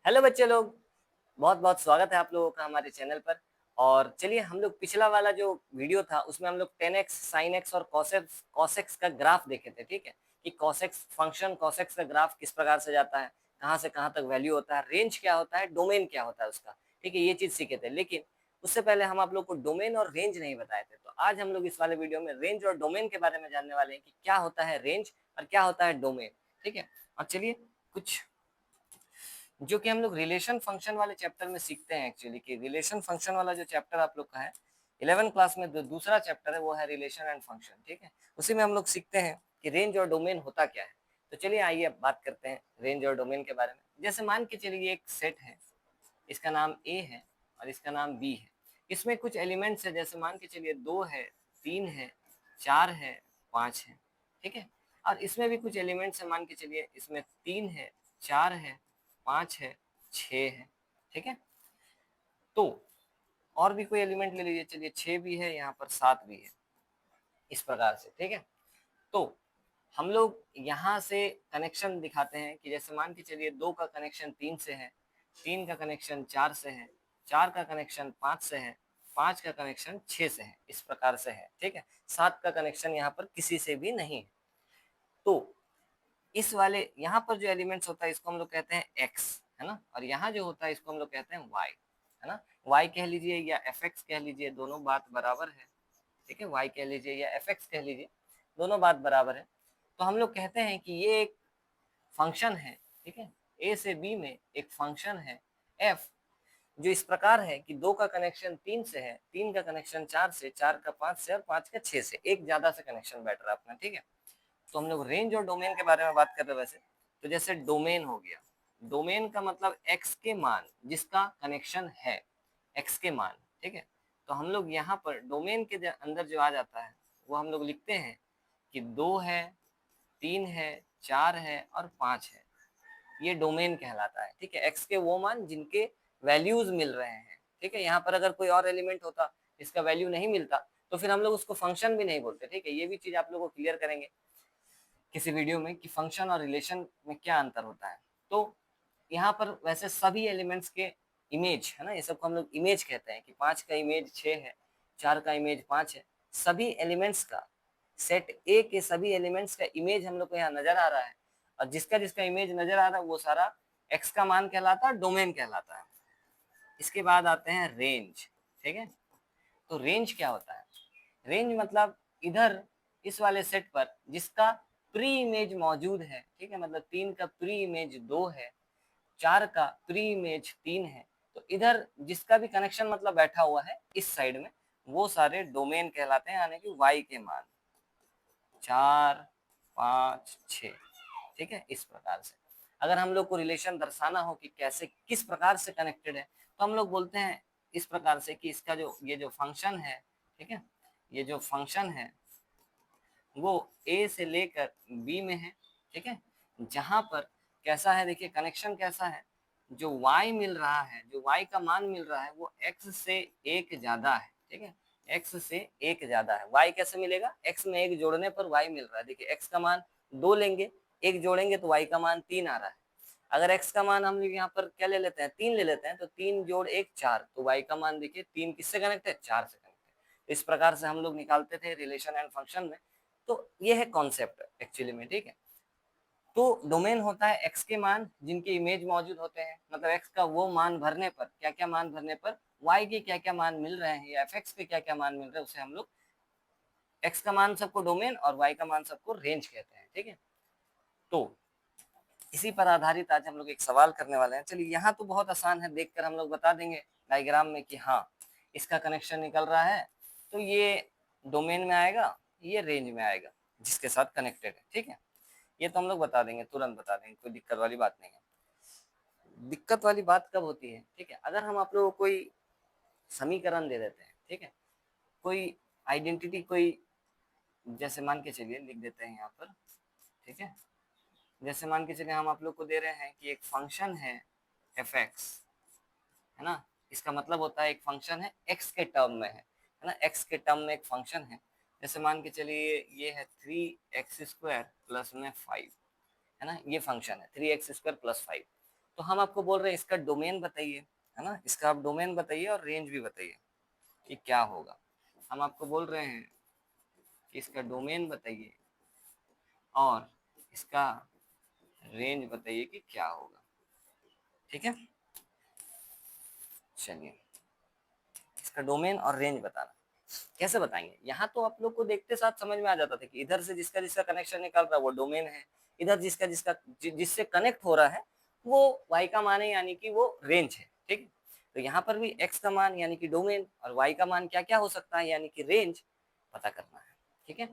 Hello बच्चे लोग, बहुत बहुत स्वागत है आप लोगों का हमारे चैनल पर। और चलिए हम लोग पिछला वाला जो वीडियो था उसमें हम लोग 10x साइन एक्स और कॉसेक्स का ग्राफ देखे थे। ठीक है कि कॉसेक्स फंक्शन कॉसेक्स का ग्राफ किस प्रकार से जाता है, कहाँ से कहाँ तक वैल्यू होता है, रेंज क्या होता है, डोमेन क्या होता है उसका। ठीक है, ये चीज सीखे थे, लेकिन उससे पहले हम आप लोग को डोमेन और रेंज नहीं बताए थे। तो आज हम लोग इस वाले वीडियो में रेंज और डोमेन के बारे में जानने वाले हैं कि क्या होता है रेंज और क्या होता है डोमेन। ठीक है, और चलिए कुछ जो कि हम लोग रिलेशन फंक्शन वाले चैप्टर में सीखते हैं एक्चुअली, कि रिलेशन फंक्शन वाला जो चैप्टर आप लोग का है 11 क्लास में, दूसरा चैप्टर है वो है रिलेशन एंड फंक्शन। ठीक है, उसी में हम लोग सीखते हैं कि रेंज और डोमेन होता क्या है। तो चलिए आइए अब बात करते हैं रेंज और डोमेन के बारे में। जैसे मान के चलिए एक सेट है, इसका नाम ए है और इसका नाम बी है। इसमें कुछ एलिमेंट्स है, जैसे मान के चलिए 2 है, 3 है, 4 है, 5 है। ठीक है, और इसमें भी कुछ एलिमेंट्स है, मान के चलिए इसमें 3 है, 4 है, 5 है, 6 है। ठीक है, तो और भी कोई एलिमेंट ले लीजिए, चलिए 6 भी है, यहाँ पर 7 भी है, इस प्रकार से। ठीक है, तो हम लोग यहाँ से कनेक्शन दिखाते हैं कि जैसे मान के चलिए 2 का कनेक्शन 3 से है, 3 का कनेक्शन 4 से है, 4 का कनेक्शन 5 से है, 5 का कनेक्शन 6 से है, इस प्रकार से है। ठीक है, 7 का कनेक्शन यहाँ पर किसी से भी नहीं है। तो इस वाले यहाँ पर जो एलिमेंट्स होता है इसको हम लोग कहते हैं एक्स, है ना, और यहाँ जो होता है इसको हम लोग कहते हैं वाई, है ना। वाई कह लीजिए या एफ एक्स कह लीजिए, दोनों बात बराबर है। ठीक है, वाई कह लीजिए या एफ एक्स कह लीजिए, दोनों बात बराबर है। तो हम लोग कहते हैं कि ये एक फंक्शन है। ठीक है, ए से बी में एक फंक्शन है एफ, जो इस प्रकार है कि 2 का कनेक्शन 3 से है, 3 का कनेक्शन 4 से, 4 का 5 से और 5 का 6 से, एक ज्यादा से कनेक्शन बैठ रहा है अपना। ठीक है, तो हम लोग रेंज और डोमेन के बारे में बात कर रहे हैं वैसे। तो जैसे डोमेन हो गया, डोमेन का मतलब एक्स के मान जिसका कनेक्शन है, एक्स के मान। ठीक है, तो हम लोग यहाँ पर डोमेन के अंदर जो आ जाता है वो हम लोग लिखते हैं कि 2 है, 3 है, 4 है और 5 है, ये डोमेन कहलाता है। ठीक है, एक्स के वो मान जिनके वैल्यूज मिल रहे हैं। ठीक है, यहाँ पर अगर कोई और एलिमेंट होता जिसका वैल्यू नहीं मिलता तो फिर हम लोग उसको फंक्शन भी नहीं बोलते। ठीक है, ये भी चीज आप लोगों को क्लियर करेंगे किसी वीडियो में कि फंक्शन और रिलेशन में क्या अंतर होता है। तो यहाँ पर वैसे सभी एलिमेंट्स के इमेज है ना, ये सबको हम लोग इमेज कहते हैं कि 5 का इमेज 6 है, 4 का इमेज 5 है। सभी एलिमेंट्स का सेट ए के सभी एलिमेंट्स का इमेज हम लोग को यहाँ नजर आ रहा है, और जिसका जिसका इमेज नजर आ रहा है वो सारा एक्स का मान कहलाता है, डोमेन कहलाता है। इसके बाद आते हैं रेंज। ठीक है, तो रेंज क्या होता है? रेंज मतलब इधर इस वाले सेट पर जिसका प्री इमेज मौजूद है। ठीक है, मतलब 3 का प्री इमेज 2 है, 4 का प्री इमेज 3 है, तो इधर जिसका भी कनेक्शन मतलब बैठा हुआ है इस साइड में, वो सारे डोमेन कहलाते हैं, यानी कि वाई के मान 4, 5, 6। ठीक है, इस प्रकार से अगर हम लोग को रिलेशन दर्शाना हो कि कैसे किस प्रकार से कनेक्टेड है, तो हम लोग बोलते हैं इस प्रकार से कि इसका जो ये जो फंक्शन है, ठीक है, ये जो फंक्शन है वो ए से लेकर बी में है। ठीक है, जहां पर कैसा है, देखिए कनेक्शन कैसा है, जो y मिल रहा है, जो y का मान मिल रहा है वो x से 1 ज्यादा है। ठीक है, x से 1 ज्यादा है। y कैसे मिलेगा? x में 1 जोड़ने पर y मिल रहा है। देखिए x का मान 2 लेंगे, 1 जोड़ेंगे तो y का मान 3 आ रहा है। अगर x का मान हम लोग यहाँ पर क्या ले लेते हैं, 3 ले लेते हैं, तो 3 जोड़ 1 4, तो y का मान देखिए 3 किससे कनेक्ट है, 4 से कनेक्ट है। इस प्रकार से हम लोग निकालते थे रिलेशन एंड फंक्शन में। तो ये है कॉन्सेप्ट एक्चुअली में। ठीक है, तो डोमेन होता है एक्स के मान जिनके इमेज मौजूद होते हैं, मतलब एक्स का वो मान भरने पर, क्या क्या मान भरने पर वाई के क्या क्या मान मिल रहे हैं, या एफ एक्स के क्या क्या मान मिल रहे हैं, उसे हम लोग एक्स का मान सबको डोमेन और वाई का मान सबको रेंज कहते हैं। ठीक है, तो इसी पर आधारित आज हम लोग एक सवाल करने वाले हैं। चलिए, यहाँ तो बहुत आसान है, देखकर हम लोग बता देंगे डायग्राम में कि हाँ इसका कनेक्शन निकल रहा है, तो ये डोमेन में आएगा, ये रेंज में आएगा जिसके साथ कनेक्टेड है। ठीक है, ये तो हम लोग बता देंगे, तुरंत बता देंगे, कोई दिक्कत वाली बात नहीं है। दिक्कत वाली बात कब होती है? ठीक है, अगर हम आप लोगों को कोई समीकरण दे देते हैं, ठीक है, कोई आइडेंटिटी, कोई जैसे मान के चलिए लिख देते हैं यहाँ पर। ठीक है, जैसे मान के चलिए हम आप लोग को दे रहे हैं कि एक फंक्शन है एफ एक्स, है ना, इसका मतलब होता है एक फंक्शन है एक्स के टर्म में है ना, एक्स के टर्म में एक फंक्शन है। जैसे मान के चलिए ये है 3x² प्लस में 5, है ना, ये फंक्शन है 3x² प्लस 5। तो हम आपको बोल रहे हैं इसका डोमेन बताइए, है ना, इसका आप डोमेन बताइए और रेंज भी बताइए कि क्या होगा। हम आपको बोल रहे हैं कि इसका डोमेन बताइए और इसका रेंज बताइए कि क्या होगा। ठीक है, चलिए इसका डोमेन और रेंज बताना कैसे बताएंगे। यहाँ तो आप लोग को देखते साथ समझ में आ जाता था कि इधर से जिसका जिसका कनेक्शन निकल रहा है वो डोमेन है, इधर जिसका जिसका जिससे कनेक्ट हो रहा है वो y का मान है, यानी कि वो रेंज है। ठीक, तो यहाँ पर भी x का मान यानी कि डोमेन और y का मान क्या क्या हो सकता है यानी कि रेंज पता करना है। ठीक है,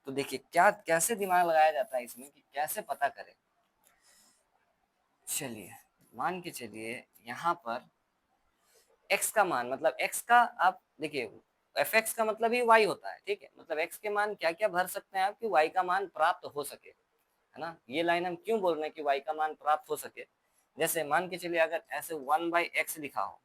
तो देखिए क्या कैसे दिमाग लगाया जाता है इसमें कि कैसे पता करें। चलिए मान के चलिए यहाँ पर x का मान, मतलब x का आप देखिए fx का मतलब ही y होता है। ठीक है, मतलब x के मान क्या क्या भर सकते हैं आप कि y का मान प्राप्त हो सके, है ना। ये लाइन हम क्यों बोल रहे हैं कि y का मान प्राप्त हो सके, जैसे मान के चलिए अगर ऐसे 1/x लिखा हो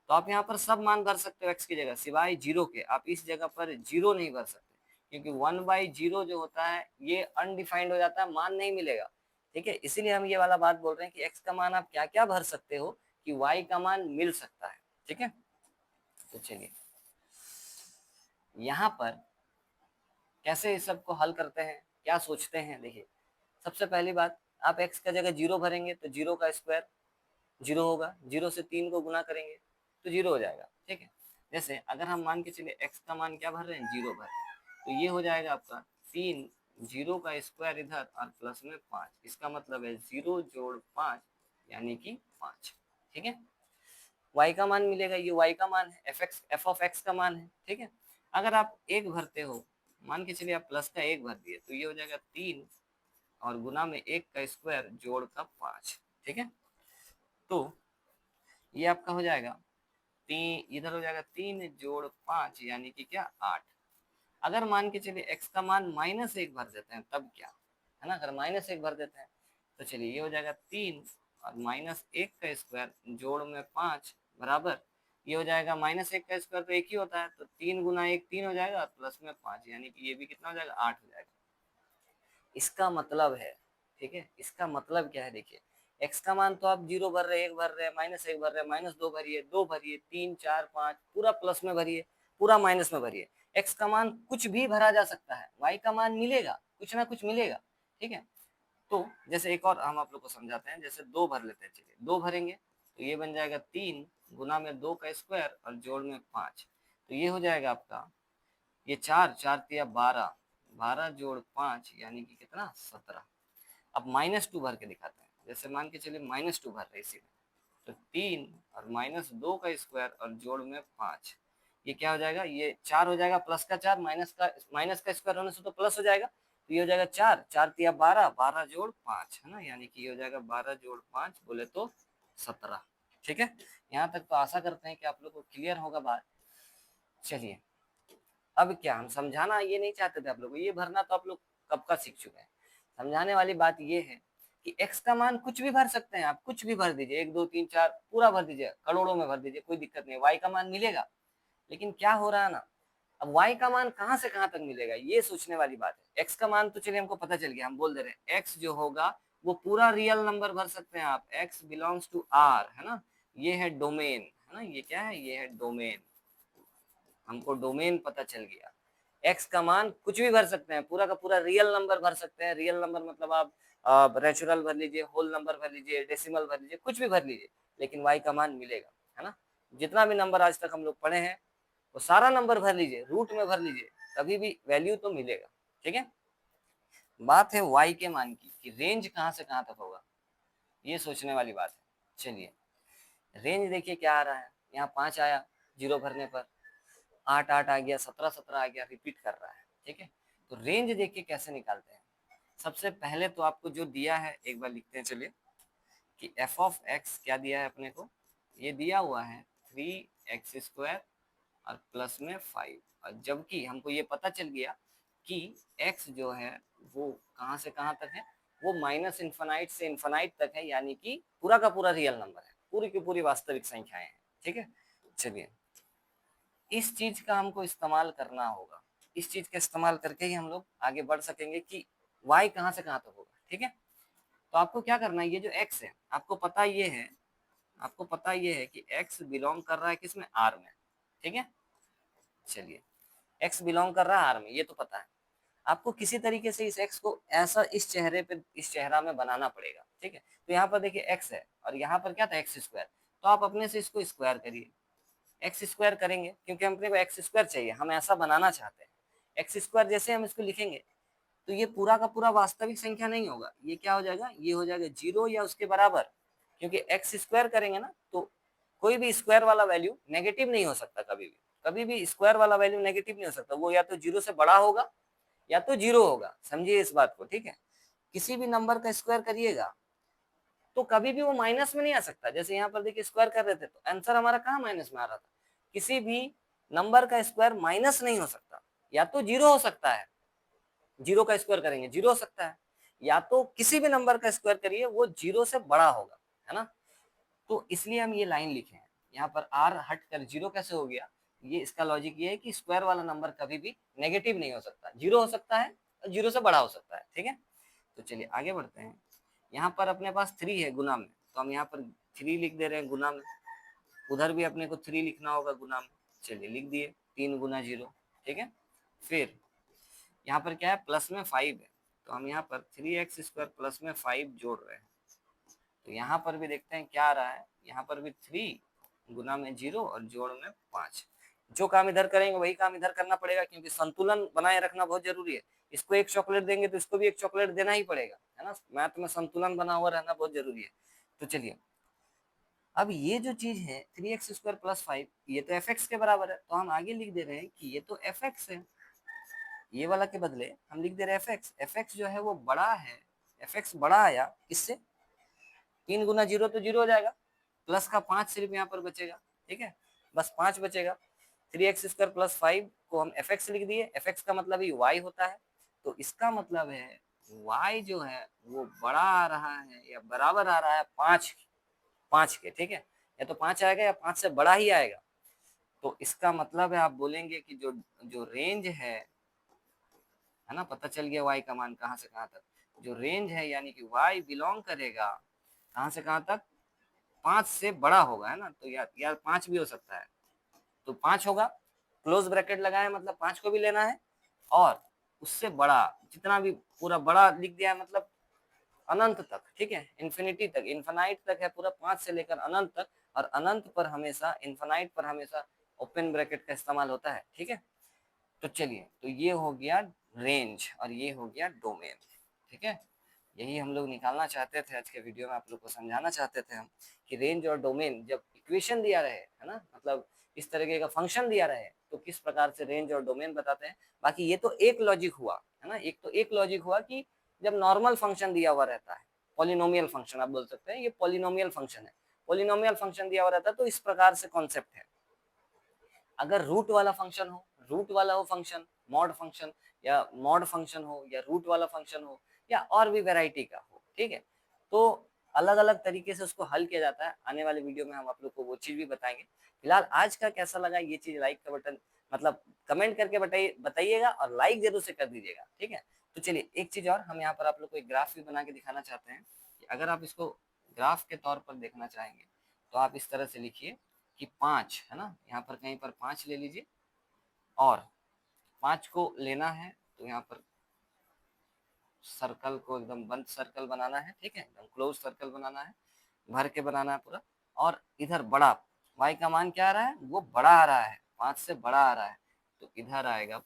तो आप यहाँ पर सब मान भर सकते हो x की जगह, सिवाय जीरो के। आप इस जगह पर जीरो नहीं भर सकते क्योंकि 1/0 जो होता है ये अनडिफाइंड हो जाता है, मान नहीं मिलेगा। ठीक है, इसीलिए हम ये वाला बात बोल रहे हैं कि x का मान आप क्या क्या भर सकते हो कि y का मान मिल सकता है। ठीक है, तो चलिए यहाँ पर कैसे इस सब को हल करते हैं, क्या सोचते हैं। देखिए सबसे पहली बात, आप x का जगह जीरो भरेंगे तो जीरो का स्क्वायर जीरो होगा, जीरो से 3 को गुना करेंगे तो जीरो हो जाएगा। ठीक है, जैसे अगर हम मान के चलिए x का मान क्या भर रहे हैं, जीरो भर रहे हैं, तो ये हो जाएगा आपका 3, जीरो का स्क्वायर इधर और प्लस में 5, इसका मतलब है 0 जोड़ 5 यानी कि 5। ठीक है, y का मान मिलेगा, ये y का मान है, f ऑफ x का मान है। ठीक है, अगर आप एक भरते हो, मान के चलिए आप प्लस का एक भर दिए तो ये हो जाएगा 3 और गुना में एक का स्क्वायर जोड़ का 5। ठीक है, तो ये आपका हो जाएगा तीन, इधर हो जाएगा 3 जोड़ 5 यानी कि क्या 8। अगर मान के चलिए x का मान -1 भर देते हैं तब क्या, है ना, अगर -1 भर देते हैं तो चलिए ये हो जाएगा 3 और -1 का स्क्वायर जोड़ में 5 बराबर, ये हो जाएगा -1 का स्क्वायर तो एक ही होता है, तो 3 गुना 1 3 हो जाएगा और प्लस में 5 यानी कि ये भी कितना हो जाएगा 8 हो जाएगा। इसका मतलब है, ठीक है, इसका मतलब क्या है, देखिए x का मान तो आप जीरो भर रहे, एक भर रहे, -1 भर रहे, -2 भरिए, 2 भरिए, 3 4 5 पूरा प्लस में भरिए, पूरा माइनस में भरिए। x का मान कुछ भी भरा जा सकता है, y का मान मिलेगा, कुछ ना कुछ मिलेगा। ठीक है, तो जैसे एक और हम आप लोग को समझाते हैं, जैसे 2 भर लेते हैं, चलिए 2 भरेंगे तो ये बन जाएगा 3 गुना में 2 का स्क्वायर और जोड़ में 5, तो ये हो जाएगा आपका, ये 4 4 तिया 12, 12 जोड़ 5 यानी कि कितना 17। अब -2 भर के दिखाते हैं, जैसे मान के चलिए -2 भर रहे इसी में, तो 3 और -2 का स्क्वायर और जोड़ में 5, ये क्या हो जाएगा, ये 4 हो जाएगा, प्लस का 4 माइनस का स्क्वायर होने से तो प्लस हो जाएगा, तो ये हो जाएगा 4 4 तिया 12, 12 जोड़ 5, है ना, यानी कि ये हो जाएगा 12 जोड़ 5 बोले तो 17। ठीक है, यहाँ तक तो आशा करते हैं कि आप लोग को क्लियर होगा बात। चलिए अब क्या, हम समझाना ये नहीं चाहते थे आप लोग को, ये भरना तो आप लोग कब का सीख चुके हैं। समझाने वाली बात ये है कि x का मान कुछ भी भर सकते हैं, आप कुछ भी भर दीजिए, 1 2 3 4 पूरा भर दीजिए, करोड़ों में भर दीजिए, कोई दिक्कत नहीं, y का मान मिलेगा। लेकिन क्या हो रहा है ना, अब y का मान कहाँ से कहाँ तक मिलेगा ये सोचने वाली बात है। x का मान तो चलिए हमको पता चल गया, हम बोल दे रहे हैं x जो होगा वो पूरा रियल नंबर भर सकते हैं आप, x बिलोंग्स टू r, है ना, ये है डोमेन, है ना, ये क्या है, ये है डोमेन, हमको डोमेन पता चल गया। x का मान कुछ भी भर सकते हैं, पूरा का पूरा रियल नंबर भर सकते हैं, रियल नंबर मतलब आप नेचुरल भर लीजिए, होल नंबर भर लीजिए, डेसिमल भर लीजिए, कुछ भी भर लीजिए, लेकिन y का मान मिलेगा, है ना। जितना भी नंबर आज तक हम लोग पढ़े हैं वो सारा नंबर भर लीजिए, रूट में भर लीजिए, कभी भी वैल्यू तो मिलेगा। ठीक है, बात है y के मान की कि रेंज कहाँ से कहाँ तक होगा, ये सोचने वाली बात है। चलिए रेंज देखिए क्या आ रहा है, यहाँ 5 आया जीरो भरने पर, 8 8 आ गया, 17 17 आ गया, रिपीट कर रहा है। ठीक है, तो रेंज देखिए कैसे निकालते हैं। सबसे पहले तो आपको जो दिया है एक बार लिखते हैं, चलिए कि एफ ऑफ एक्स क्या दिया है अपने को, ये दिया हुआ है 3x² और प्लस में 5, और जबकि हमको ये पता चल गया कि x जो है वो कहाँ से कहाँ तक है, वो -इनफाइनाइट से इनफाइनाइट तक है, यानी कि पूरा का पूरा रियल नंबर है, पूरी की पूरी वास्तविक संख्याएं हैं। ठीक है, चलिए इस चीज का हमको इस्तेमाल करना होगा, इस चीज का इस्तेमाल करके ही हम लोग आगे बढ़ सकेंगे कि y कहाँ से कहाँ तक होगा। ठीक है, तो आपको क्या करना है, ये जो x है आपको पता ये है कि x बिलोंग कर रहा है किसमें, R में, ठीक है। चलिए x बिलोंग कर रहा है R में, ये तो पता है। आपको किसी तरीके से इस x को ऐसा इस चेहरे पे, इस चेहरा में बनाना पड़ेगा, ठीक है। तो यहाँ पर देखिए x है और यहाँ पर क्या था, एक्स स्क्वायर, तो आप अपने से इसको स्क्वायर करिए। एक्स स्क्वायर करेंगे क्योंकि हमने को एक्स स्क्वायर चाहिए, हम ऐसा बनाना चाहते हैं। एक्स स्क्वायर जैसे हम इसको लिखेंगे तो ये पूरा का पूरा वास्तविक संख्या नहीं होगा, ये क्या हो जाएगा, ये हो जाएगा 0 या उसके बराबर, क्योंकि एक्स स्क्वायर करेंगे ना तो कोई भी स्क्वायर वाला वैल्यू नेगेटिव नहीं हो सकता, कभी भी स्क्वायर वाला वैल्यू नेगेटिव नहीं हो सकता, वो या तो 0 से बड़ा होगा या तो 0 होगा, समझिए इस बात को, ठीक है। किसी भी नंबर का स्क्वायर करिएगा तो कभी भी वो माइनस में नहीं आ सकता। जैसे यहाँ पर देखिए स्क्वायर कर रहे थे तो आंसर हमारा कहाँ माइनस में आ रहा था। किसी भी नंबर का स्क्वायर माइनस नहीं हो सकता, या तो 0 हो सकता है, 0 का स्क्वायर करेंगे 0 हो सकता है, या तो किसी भी नंबर का स्क्वायर करिए वो 0 से बड़ा होगा, है ना। तो इसलिए हम ये लाइन लिखे हैं। यहाँ पर r हट कर 0 कैसे हो गया, ये इसका लॉजिक ये है कि स्क्वायर वाला नंबर कभी भी नेगेटिव नहीं हो सकता, 0 हो सकता है और 0 से बड़ा हो सकता है, ठीक है। तो चलिए आगे बढ़ते हैं। यहाँ पर अपने पास 3 है गुना में, तो हम यहाँ पर 3 लिख दे रहे हैं गुना में, उधर भी अपने को 3 लिखना होगा गुना में, चलिए लिख दिए 3 गुना 0, ठीक है। फिर यहाँ पर क्या है, प्लस में 5 है, तो हम यहाँ पर 3x स्क्वायर प्लस में 5 जोड़ रहे हैं। तो यहाँ पर भी देखते हैं क्या आ रहा है, यहाँ पर भी 3 गुना में 0 और जोड़ में 5। जो काम इधर करेंगे वही काम इधर करना पड़ेगा, क्योंकि संतुलन बनाए रखना बहुत जरूरी है। इसको एक चॉकलेट देंगे तो इसको भी एक चॉकलेट देना ही पड़ेगा, है ना। मैथ में संतुलन बना हुआ रहना बहुत जरूरी है। तो चलिए अब ये जो चीज है 3x स्क्वायर प्लस 5, ये तो एफ के बराबर है, तो हम आगे लिख दे रहे हैं कि ये तो एफ है। ये वाला के बदले हम लिख दे रहे हैं एफ एक्स जो है वो बड़ा है, एफ बड़ा आया किससे, 3 गुना 0 तो 0 हो जाएगा, प्लस का 5 सिर्फ यहाँ पर बचेगा, ठीक है, बस 5 बचेगा। 3x स्क्वायर प्लस 5 को हम एफ लिख दिए, एफ का मतलब ही y होता है, तो इसका मतलब है y जो है वो बड़ा आ रहा है या बराबर आ रहा है 5 के, ठीक है। या तो 5 आएगा या 5 से बड़ा ही आएगा। तो इसका मतलब है आप बोलेंगे कि जो जो रेंज है ना, पता चल गया y का मान कहाँ से कहाँ तक, जो रेंज है यानी कि y बिलोंग करेगा कहाँ से कहाँ तक, 5 से बड़ा होगा, है ना। तो यार 5 भी हो सकता है, तो 5 होगा, क्लोज ब्रैकेट लगाए मतलब 5 को भी लेना है, और उससे बड़ा जितना भी पूरा बड़ा लिख दिया है मतलब अनंत तक, ठीक है, इन्फिनिटी तक, इन्फिनाइट तक है पूरा, 5 से लेकर अनंत तक, और अनंत पर हमेशा, इन्फिनाइट पर हमेशा ओपन ब्रैकेट का इस्तेमाल होता है, ठीक है। तो चलिए, तो ये हो गया रेंज और ये हो गया डोमेन, ठीक है। यही हम लोग निकालना चाहते थे आज के वीडियो में, आप लोग को समझाना चाहते थे हम कि रेंज और डोमेन जब इक्वेशन दिया रहे, है ना, मतलब इस तरीके का फंक्शन दिया रहे तो किस प्रकार से रेंज और डोमेन बताते हैं। बाकी ये तो एक लॉजिक हुआ, है ना, एक लॉजिक हुआ कि जब नॉर्मल फंक्शन दिया हुआ रहता है, पॉलिनोमियल फंक्शन आप बोल सकते हैं, ये पॉलिनोमियल फंक्शन है, पॉलिनोमियल फंक्शन दिया हुआ रहता है तो इस प्रकार से कॉन्सेप्ट है। अगर रूट वाला फंक्शन हो, रूट वाला हो फंक्शन, मॉड फंक्शन, या मॉड फंक्शन हो, या रूट वाला फंक्शन हो, या और भी वैरायटी का हो, ठीक है, तो अलग अलग तरीके से उसको हल किया जाता है। आने वाले वीडियो में हम आप लोग को वो चीज भी बताएंगे। फिलहाल आज का कैसा लगा ये चीज, लाइक का बटन मतलब कमेंट करके बताइएगा, और लाइक जरूर से कर दीजिएगा, ठीक है। तो चलिए एक चीज और, हम यहाँ पर आप लोग को एक ग्राफ भी बना के दिखाना चाहते हैं कि अगर आप इसको ग्राफ के तौर पर देखना चाहेंगे तो आप इस तरह से लिखिए कि 5, है ना, यहाँ पर कहीं पर 5 ले लीजिए, और 5 को लेना है तो यहाँ पर सर्कल को एकदम बंद सर्कल बनाना है, ठीक है, एकदम क्लोज सर्कल बनाना है, भर के बनाना है पूरा। और इधर बड़ा y का मान क्या आ रहा है, वो बड़ा आ रहा है, 5 से बड़ा आ रहा है, तो इधर आएगा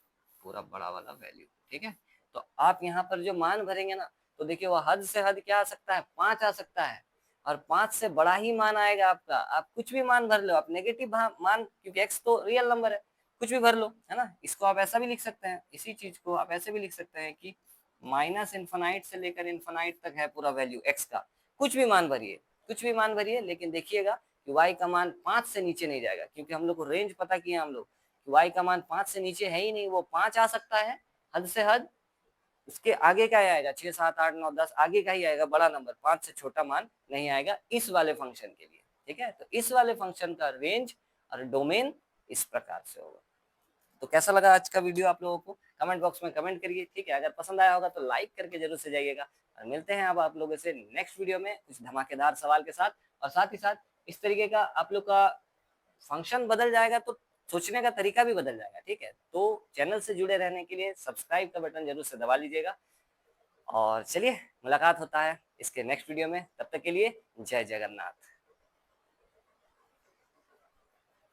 पूरा बड़ा वाला वैल्यू, ठीक है। तो आप यहाँ पर जो मान भरेंगे ना, तो देखिए वो हद से हद क्या आ सकता है, 5 आ सकता है, और 5 से बड़ा ही मान आएगा आपका। आप कुछ भी मान भर लो, आप नेगेटिव मान, क्योंकि x तो रियल नंबर है, कुछ भी भर लो, है ना। इसको आप ऐसा भी लिख सकते हैं, इसी चीज को आप ऐसे भी लिख सकते हैं कि माइनस इन्फानाइट से लेकर इन्फानाइट तक है पूरा वैल्यू x का, कुछ भी मान भरिए, कुछ भी मान भरिए, लेकिन देखिएगा कि y का मान 5 से नीचे नहीं जाएगा, क्योंकि हम लोग को रेंज पता किया हम लोग कि y का मान 5 से नीचे है ही नहीं, वो 5 आ सकता है हद से हद, उसके आगे का आएगा 6 7 8 9 10 आगे का ही आएगा बड़ा नंबर, 5 से छोटा मान नहीं आएगा इस वाले फंक्शन के लिए, ठीक है। तो इस वाले फंक्शन का रेंज और डोमेन इस प्रकार से होगा। तो कैसा लगा आज का वीडियो आप लोगों को, कमेंट बॉक्स में कमेंट करिए, ठीक है। अगर पसंद आया होगा तो लाइक करके जरूर से जाइएगा। और मिलते हैं अब आप लोगों से नेक्स्ट वीडियो में कुछ धमाकेदार सवाल के साथ। और साथ ही साथ इस तरीके का आप लोग का फंक्शन बदल जाएगा तो सोचने का तरीका भी बदल जाएगा, ठीक है। तो चैनल से जुड़े रहने के लिए सब्सक्राइब का बटन जरूर से दबा लीजिएगा। और चलिए मुलाकात होता है इसके नेक्स्ट वीडियो में, तब तक के लिए जय जगन्नाथ।